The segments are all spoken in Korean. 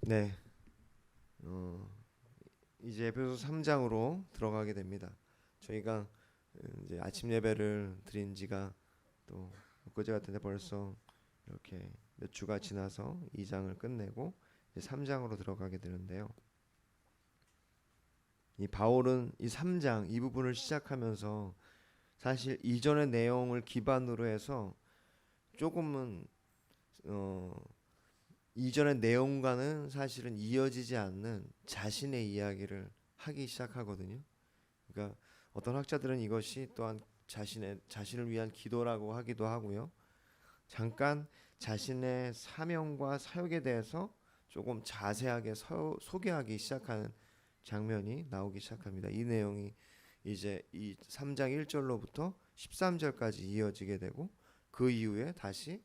네, 어, 이제 에베소 3장으로 들어가게 됩니다. 저희가 이제 아침 예배를 드린 지가 또 엊그제 같은데 벌써 이렇게 몇 주가 지나서 2장을 끝내고 이제 3장으로 들어가게 되는데요. 이 바울은 이 3장 이 부분을 시작하면서 사실 이전의 내용을 기반으로 해서 조금은 어, 이전의 내용과는 사실은 이어지지 않는 자신의 이야기를 하기 시작하거든요. 그러니까 어떤 학자들은 이것이 또한 자신을 위한 기도라고 하기도 하고요. 잠깐 자신의 사명과 사역에 대해서 조금 자세하게 소개하기 시작하는 장면이 나오기 시작합니다. 이 내용이 이제 이 3장 1절로부터 13절까지 이어지게 되고 그 이후에 다시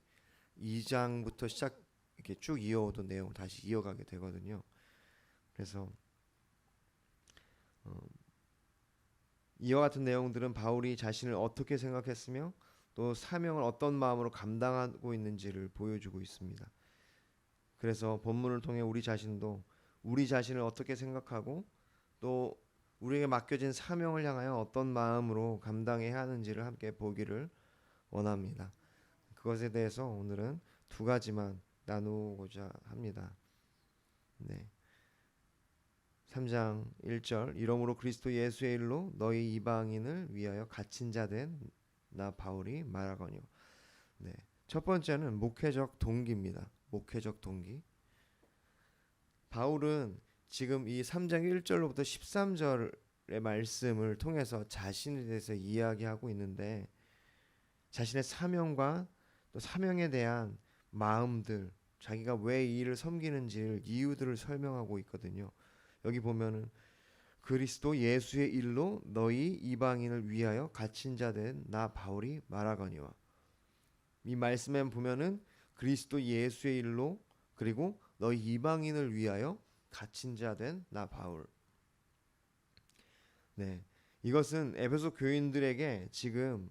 2장부터 시작 이렇게 쭉 이어오던 내용 다시 이어가게 되거든요. 그래서 이와 같은 내용들은 바울이 자신을 어떻게 생각했으며 또 사명을 어떤 마음으로 감당하고 있는지를 보여주고 있습니다. 그래서 본문을 통해 우리 자신도 우리 자신을 어떻게 생각하고 또 우리에게 맡겨진 사명을 향하여 어떤 마음으로 감당해야 하는지를 함께 보기를 원합니다. 그것에 대해서 오늘은 두 가지만 나누고자 합니다. 네. 3장 1절 이러므로 그리스도 예수의 일로 너희 이방인을 위하여 갇힌 자 된 나 바울이 말하거니와. 네. 첫 번째는 목회적 동기입니다. 목회적 동기. 바울은 지금 이 3장 1절로부터 13절의 말씀을 통해서 자신에 대해서 이야기하고 있는데 자신의 사명과 또 사명에 대한 마음들, 자기가 왜 이 일을 섬기는지 이유들을 설명하고 있거든요. 여기 보면은 그리스도 예수의 일로 너희 이방인을 위하여 갇힌 자 된 나 바울이 말하거니와. 이 말씀에 보면은 그리스도 예수의 일로 그리고 너희 이방인을 위하여 갇힌 자 된 나 바울. 네. 이것은 에베소 교인들에게 지금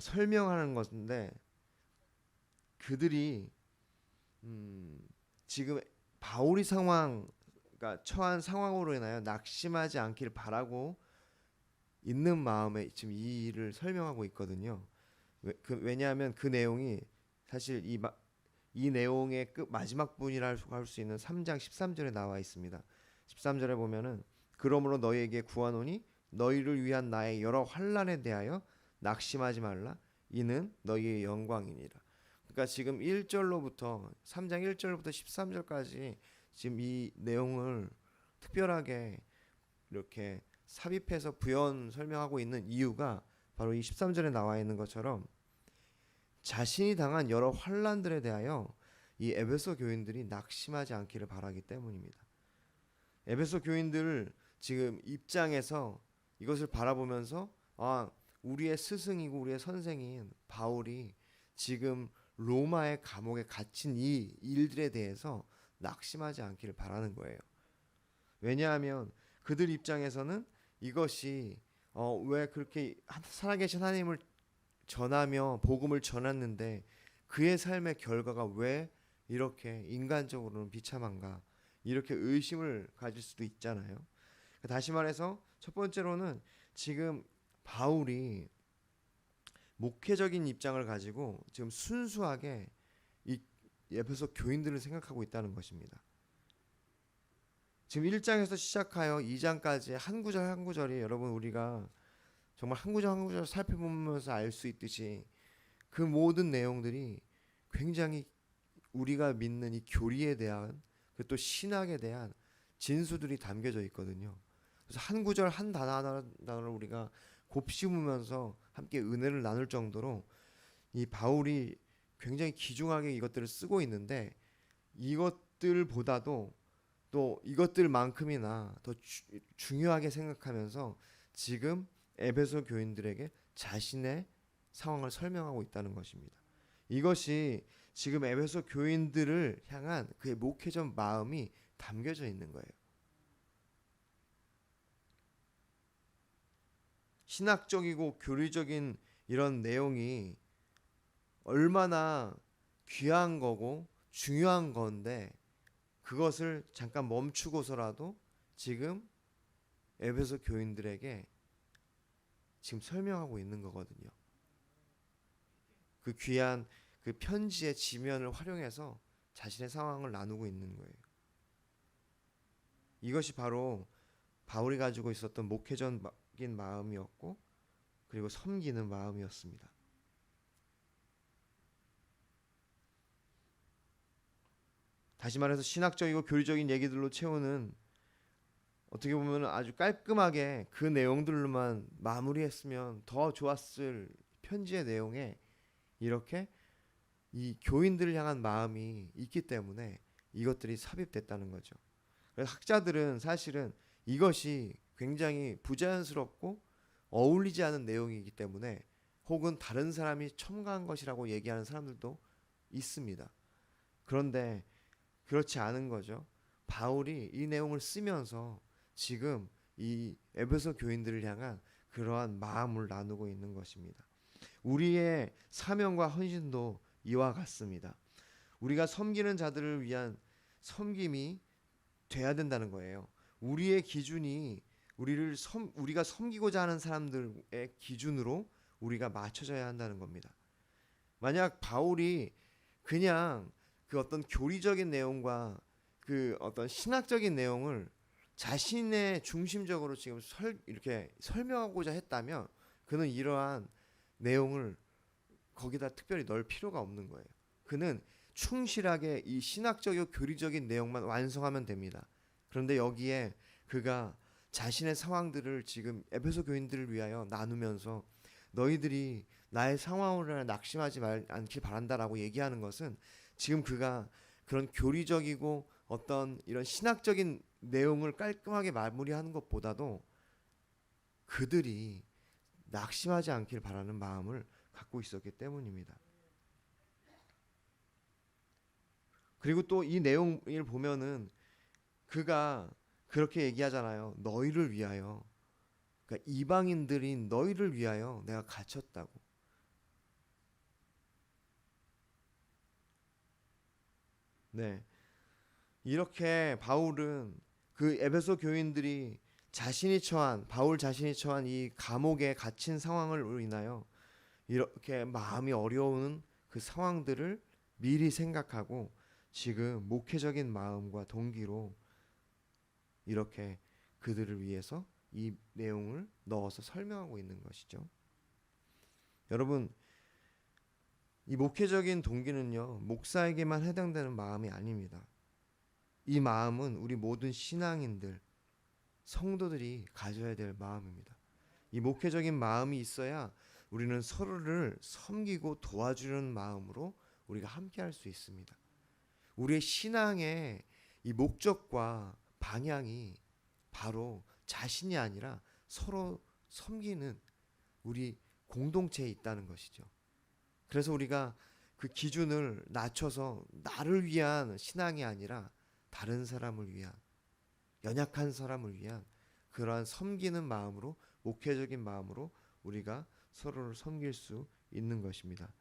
설명하는 것인데 그들이 지금 바울이 그러니까 처한 상황으로 인하여 낙심하지 않기를 바라고 있는 마음에 지금 이 일을 설명하고 있거든요. 왜냐하면 그 내용이 사실 이 내용의 마지막 분이라고 할 수 있는 3장 13절에 나와 있습니다. 13절에 보면은 그러므로 너희에게 구하노니 너희를 위한 나의 여러 환난에 대하여 낙심하지 말라. 이는 너희의 영광이니라. 그러니까 지금 1절로부터 3장 1절부터 13절까지 지금 이 내용을 특별하게 이렇게 삽입해서 부연 설명하고 있는 이유가 바로 이 13절에 나와 있는 것처럼 자신이 당한 여러 환난들에 대하여 이 에베소 교인들이 낙심하지 않기를 바라기 때문입니다. 에베소 교인들 지금 입장에서 이것을 바라보면서 우리의 스승이고 우리의 선생인 바울이 지금 로마의 감옥에 갇힌 이 일들에 대해서 낙심하지 않기를 바라는 거예요. 왜냐하면 그들 입장에서는 이것이 왜 그렇게 살아계신 하나님을 전하며 복음을 전했는데 그의 삶의 결과가 왜 이렇게 인간적으로는 비참한가 이렇게 의심을 가질 수도 있잖아요. 다시 말해서 첫 번째로는 지금 바울이 목회적인 입장을 가지고 지금 순수하게 이 에베소 교인들을 생각하고 있다는 것입니다. 지금 1장에서 시작하여 2장까지 한 구절 한 구절이 여러분 우리가 정말 한 구절 한 구절 살펴보면서 알 수 있듯이 그 모든 내용들이 굉장히 우리가 믿는 이 교리에 대한 그리고 또 신학에 대한 진수들이 담겨져 있거든요. 그래서 한 구절 한 단어 하나를 우리가 곱씹으면서 함께 은혜를 나눌 정도로 이 바울이 굉장히 귀중하게 이것들을 쓰고 있는데 이것들보다도 또 이것들만큼이나 더 중요하게 생각하면서 지금 에베소 교인들에게 자신의 상황을 설명하고 있다는 것입니다. 이것이 지금 에베소 교인들을 향한 그의 목회적 마음이 담겨져 있는 거예요. 신학적이고 교리적인 이런 내용이 얼마나 귀한 거고 중요한 건데 그것을 잠깐 멈추고서라도 지금 에베소 교인들에게 지금 설명하고 있는 거거든요. 그 귀한 그 편지의 지면을 활용해서 자신의 상황을 나누고 있는 거예요. 이것이 바로 바울이 가지고 있었던 목회적인 마음이었고, 그리고 섬기는 마음이었습니다. 다시 말해서 신학적이고 교리적인 얘기들로 채우는, 어떻게 보면 아주 깔끔하게 그 내용들로만 마무리했으면 더 좋았을 편지의 내용에 이렇게 이 교인들을 향한 마음이 있기 때문에 이것들이 삽입됐다는 거죠. 그래서 학자들은 사실은 이것이 굉장히 부자연스럽고 어울리지 않은 내용이기 때문에 혹은 다른 사람이 첨가한 것이라고 얘기하는 사람들도 있습니다. 그런데 그렇지 않은 거죠. 바울이 이 내용을 쓰면서 지금 이 에베소 교인들을 향한 그러한 마음을 나누고 있는 것입니다. 우리의 사명과 헌신도 이와 같습니다. 우리가 섬기는 자들을 위한 섬김이 돼야 된다는 거예요. 우리의 기준이 우리가 섬기고자 하는 사람들의 기준으로 우리가 맞춰져야 한다는 겁니다. 만약 바울이 그냥 그 어떤 교리적인 내용과 그 어떤 신학적인 내용을 자신의 중심적으로 지금 이렇게 설명하고자 했다면 그는 이러한 내용을 거기다 특별히 넣을 필요가 없는 거예요. 그는 충실하게 이 신학적이고 교리적인 내용만 완성하면 됩니다. 그런데 여기에 그가 자신의 상황들을 지금 에베소 교인들을 위하여 나누면서 너희들이 나의 상황을 낙심하지 않길 바란다라고 얘기하는 것은 지금 그가 그런 교리적이고 어떤 이런 신학적인 내용을 깔끔하게 마무리하는 것보다도 그들이 낙심하지 않길 바라는 마음을 갖고 있었기 때문입니다. 그리고 또 이 내용을 보면은 그가 그렇게 얘기하잖아요. 너희를 위하여, 그러니까 이방인들인 너희를 위하여 내가 갇혔다고. 네, 이렇게 바울은 그 에베소 교인들이 바울 자신이 처한 이 감옥에 갇힌 상황을 인하여 이렇게 마음이 어려운 그 상황들을 미리 생각하고 지금 목회적인 마음과 동기로 이렇게 그들을 위해서 이 내용을 넣어서 설명하고 있는 것이죠. 여러분, 이 목회적인 동기는요, 목사에게만 해당되는 마음이 아닙니다. 이 마음은 우리 모든 신앙인들, 성도들이 가져야 될 마음입니다. 이 목회적인 마음이 있어야 우리는 서로를 섬기고 도와주는 마음으로 우리가 함께 할 수 있습니다. 우리의 신앙의 이 목적과 방향이 바로 자신이 아니라 서로 섬기는 우리 공동체에 있다는 것이죠. 그래서 우리가 그 기준을 낮춰서 나를 위한 신앙이 아니라 다른 사람을 위한, 연약한 사람을 위한 그러한 섬기는 마음으로, 목회적인 마음으로 우리가 서로를 섬길 수 있는 것입니다.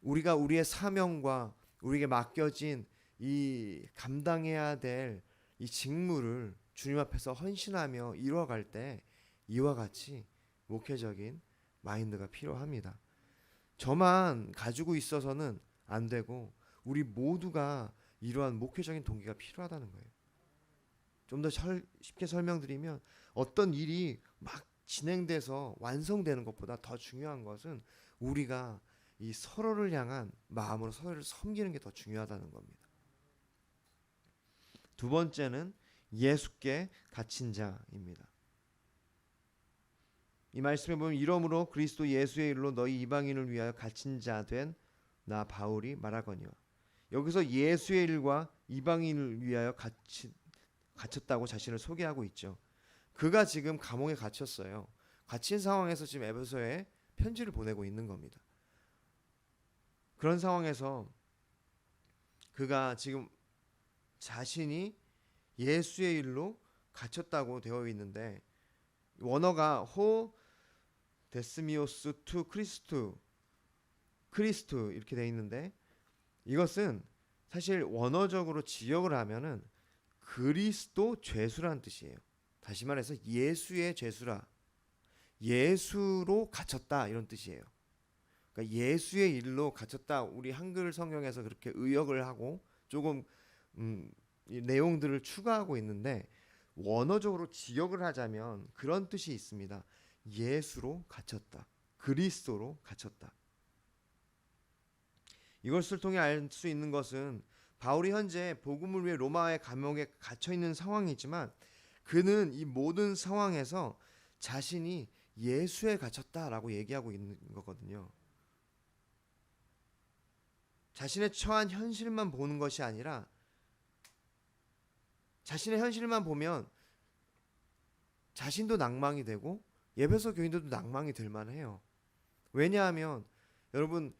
우리가 우리의 사명과 우리에게 맡겨진 이 감당해야 될 이 직무를 주님 앞에서 헌신하며 이루어갈 때 이와 같이 목회적인 마인드가 필요합니다. 저만 가지고 있어서는 안 되고 우리 모두가 이러한 목회적인 동기가 필요하다는 거예요. 좀 더 쉽게 설명드리면 어떤 일이 막 진행돼서 완성되는 것보다 더 중요한 것은 우리가 이 서로를 향한 마음으로 서로를 섬기는 게 더 중요하다는 겁니다. 두 번째는 예수께 갇힌 자입니다. 이 말씀에 보면 이러므로 그리스도 예수의 일로 너희 이방인을 위하여 갇힌 자 된 나 바울이 말하거니와, 여기서 예수의 일과 이방인을 위하여 갇혔다고 자신을 소개하고 있죠. 그가 지금 감옥에 갇혔어요. 갇힌 상황에서 지금 에베소에 편지를 보내고 있는 겁니다. 그런 상황에서 그가 지금 자신이 예수의 일로 갇혔다고 되어 있는데, 원어가 호 데스미오스 투 크리스투 이렇게 되어 있는데, 이것은 사실 원어적으로 지역을 하면은 그리스도 죄수라는 뜻이에요. 다시 말해서 예수의 죄수라, 예수로 갇혔다 이런 뜻이에요. 그러니까 예수의 일로 갇혔다. 우리 한글 성경에서 그렇게 의역을 하고 조금 이 내용들을 추가하고 있는데, 원어적으로 지역을 하자면 그런 뜻이 있습니다. 예수로 갇혔다. 그리스도로 갇혔다. 이것을 통해 알 수 있는 것은 바울이 현재 복음을 위해 로마의 감옥에 갇혀 있는 상황이지만 그는 이 모든 상황에서 자신이 예수에 갇혔다라고 얘기하고 있는 거거든요. 자신의 처한 현실만 보는 것이 아니라 자신의 현실만 보면 자신도 낭망이 되고 에베소 교인들도 낭망이 될 만해요. 왜냐하면 여러분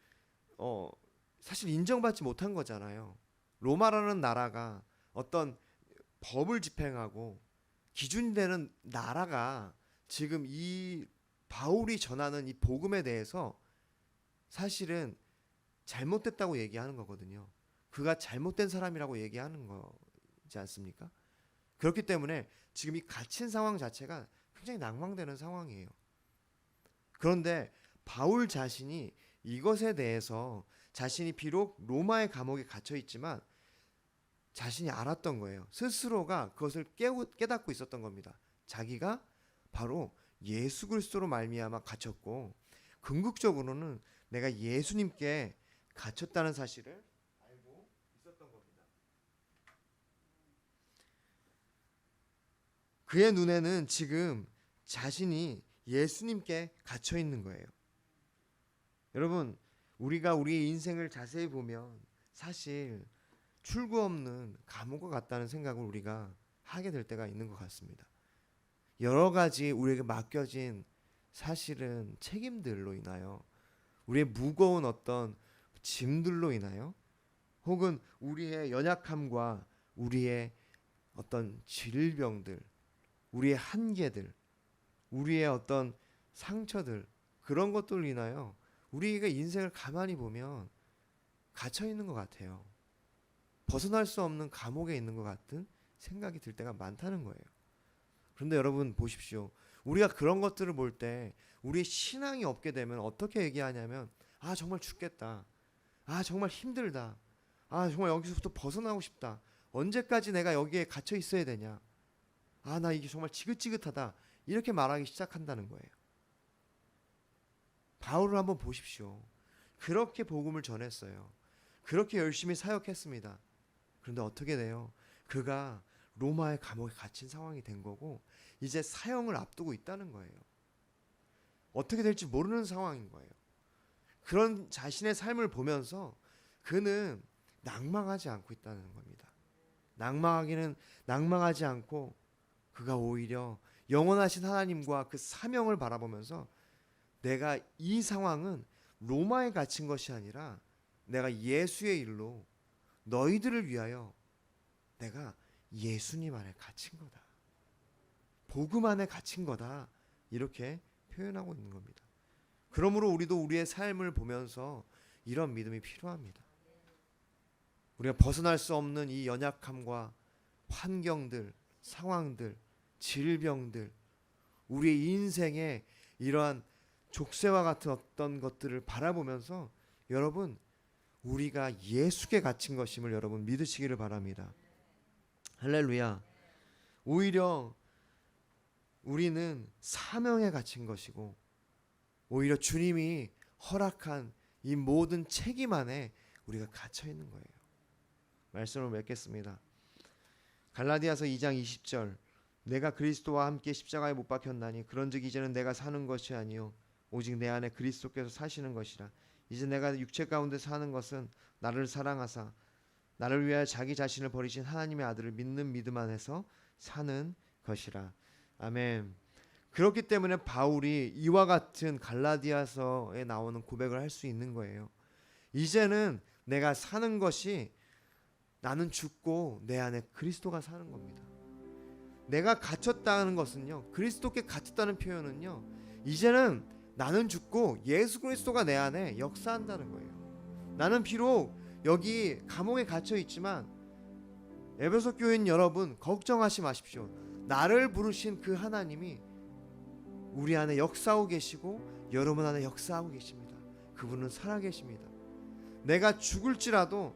사실 인정받지 못한 거잖아요. 로마라는 나라가 어떤 법을 집행하고 기준이 되는 나라가 지금 이 바울이 전하는 이 복음에 대해서 사실은 잘못됐다고 얘기하는 거거든요. 그가 잘못된 사람이라고 얘기하는 거지 않습니까? 그렇기 때문에 지금 이 갇힌 상황 자체가 굉장히 낭망되는 상황이에요. 그런데 바울 자신이 이것에 대해서 자신이 비록 로마의 감옥에 갇혀 있지만 자신이 알았던 거예요. 스스로가 그것을 깨닫고 있었던 겁니다. 자기가 바로 예수 그리스도로 말미암아 갇혔고 궁극적으로는 내가 예수님께 갇혔다는 사실을 알고 있었던 겁니다. 그의 눈에는 지금 자신이 예수님께 갇혀 있는 거예요. 여러분, 우리가 우리의 인생을 자세히 보면 사실 출구 없는 감옥과 같다는 생각을 우리가 하게 될 때가 있는 것 같습니다. 여러 가지 우리에게 맡겨진 사실은 책임들로 인하여, 우리의 무거운 어떤 짐들로 인하여, 혹은 우리의 연약함과 우리의 어떤 질병들, 우리의 한계들, 우리의 어떤 상처들, 그런 것들로 인하여 우리가 인생을 가만히 보면 갇혀 있는 것 같아요. 벗어날 수 없는 감옥에 있는 것 같은 생각이 들 때가 많다는 거예요. 그런데 여러분 보십시오. 우리가 그런 것들을 볼 때 우리의 신앙이 없게 되면 어떻게 얘기하냐면, 아 정말 죽겠다, 아 정말 힘들다, 아 정말 여기서부터 벗어나고 싶다, 언제까지 내가 여기에 갇혀 있어야 되냐, 아 나 이게 정말 지긋지긋하다, 이렇게 말하기 시작한다는 거예요. 바울을 한번 보십시오. 그렇게 복음을 전했어요. 그렇게 열심히 사역했습니다. 그런데 어떻게 돼요? 그가 로마의 감옥에 갇힌 상황이 된 거고 이제 사형을 앞두고 있다는 거예요. 어떻게 될지 모르는 상황인 거예요. 그런 자신의 삶을 보면서 그는 낭망하지 않고 있다는 겁니다. 낭망하지 않고 그가 오히려 영원하신 하나님과 그 사명을 바라보면서 내가 이 상황은 로마에 갇힌 것이 아니라 내가 예수의 일로 너희들을 위하여 내가 예수님 안에 갇힌 거다, 복음 안에 갇힌 거다, 이렇게 표현하고 있는 겁니다. 그러므로 우리도 우리의 삶을 보면서 이런 믿음이 필요합니다. 우리가 벗어날 수 없는 이 연약함과 환경들, 상황들, 질병들, 우리의 인생에 이러한 족쇄와 같은 어떤 것들을 바라보면서 여러분, 우리가 예수께 갇힌 것임을 여러분 믿으시기를 바랍니다. 할렐루야. 오히려 우리는 사명에 갇힌 것이고 오히려 주님이 허락한 이 모든 책임 안에 우리가 갇혀 있는 거예요. 말씀을 맺겠습니다. 갈라디아서 2장 20절, 내가 그리스도와 함께 십자가에 못 박혔나니 그런즉 이제는 내가 사는 것이 아니요 오직 내 안에 그리스도께서 사시는 것이라. 이제 내가 육체 가운데 사는 것은 나를 사랑하사 나를 위하여 자기 자신을 버리신 하나님의 아들을 믿는 믿음 안에서 사는 것이라. 아멘. 그렇기 때문에 바울이 이와 같은 갈라디아서에 나오는 고백을 할 수 있는 거예요. 이제는 내가 사는 것이, 나는 죽고 내 안에 그리스도가 사는 겁니다. 내가 갇혔다는 것은요, 그리스도께 갇혔다는 표현은요, 이제는 나는 죽고 예수 그리스도가 내 안에 역사한다는 거예요. 나는 비록 여기 감옥에 갇혀 있지만 에베소 교인 여러분 걱정하지 마십시오. 나를 부르신 그 하나님이 우리 안에 역사하고 계시고 여러분 안에 역사하고 계십니다. 그분은 살아계십니다. 내가 죽을지라도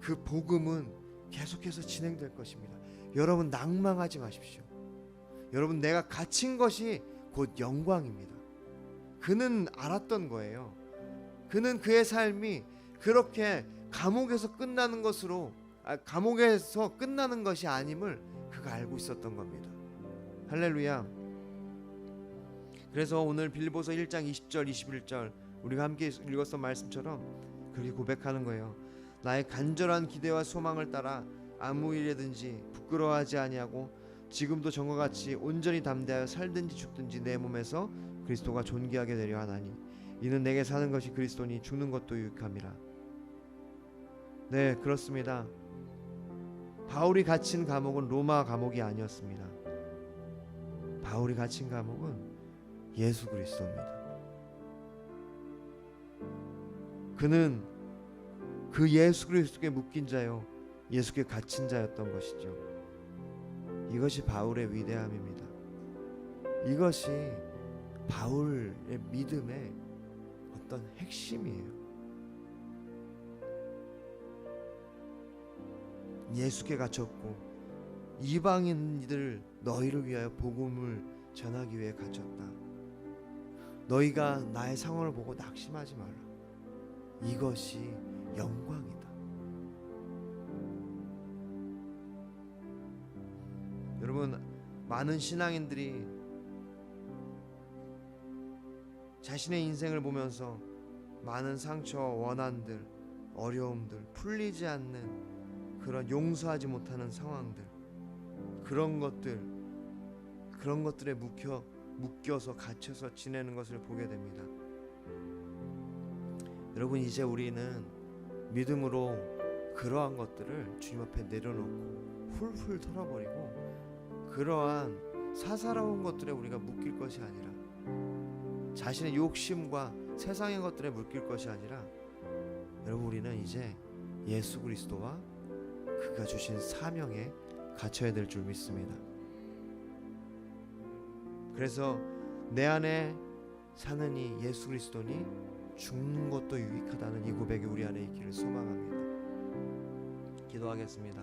그 복음은 계속해서 진행될 것입니다. 여러분 낭망하지 마십시오. 여러분 내가 갇힌 것이 곧 영광입니다. 그는 알았던 거예요. 그는 그의 삶이 그렇게 감옥에서 끝나는 것이 아님을 그가 알고 있었던 겁니다. 할렐루야. 그래서 오늘 빌립보서 1장 20절 21절 우리가 함께 읽었던 말씀처럼 그렇게 고백하는 거예요. 나의 간절한 기대와 소망을 따라 아무 일에든지 부끄러워하지 아니하고 지금도 전과 같이 온전히 담대하여 살든지 죽든지 내 몸에서 그리스도가 존귀하게 되려 하나니 이는 내게 사는 것이 그리스도니 죽는 것도 유익함이라. 네, 그렇습니다. 바울이 갇힌 감옥은 로마 감옥이 아니었습니다. 바울이 갇힌 감옥은 예수 그리스도입니다. 그는 그 예수 그리스도께 묶인 자요 예수께 갇힌 자였던 것이죠. 이것이 바울의 위대함입니다. 이것이 바울의 믿음의 어떤 핵심이에요. 예수께 갇혔고 이방인들 너희를 위하여 복음을 전하기 위해 갇혔다. 너희가 나의 상황을 보고 낙심하지 말라. 이것이 영광이다. 여러분 많은 신앙인들이 자신의 인생을 보면서 많은 상처, 원한들, 어려움들, 풀리지 않는 그런 용서하지 못하는 상황들, 그런 것들에 묶여서 갇혀서 지내는 것을 보게 됩니다. 여러분 이제 우리는 믿음으로 그러한 것들을 주님 앞에 내려놓고 훌훌 털어버리고 그러한 사사로운 것들에 우리가 묶일 것이 아니라 자신의 욕심과 세상의 것들에 묶일 것이 아니라 여러분 우리는 이제 예수 그리스도와 그가 주신 사명에 갇혀야 될 줄 믿습니다. 그래서 내 안에 사는 이 예수 그리스도니 죽는 것도 유익하다는 이 고백이 우리 안에 있기를 소망합니다. 기도하겠습니다.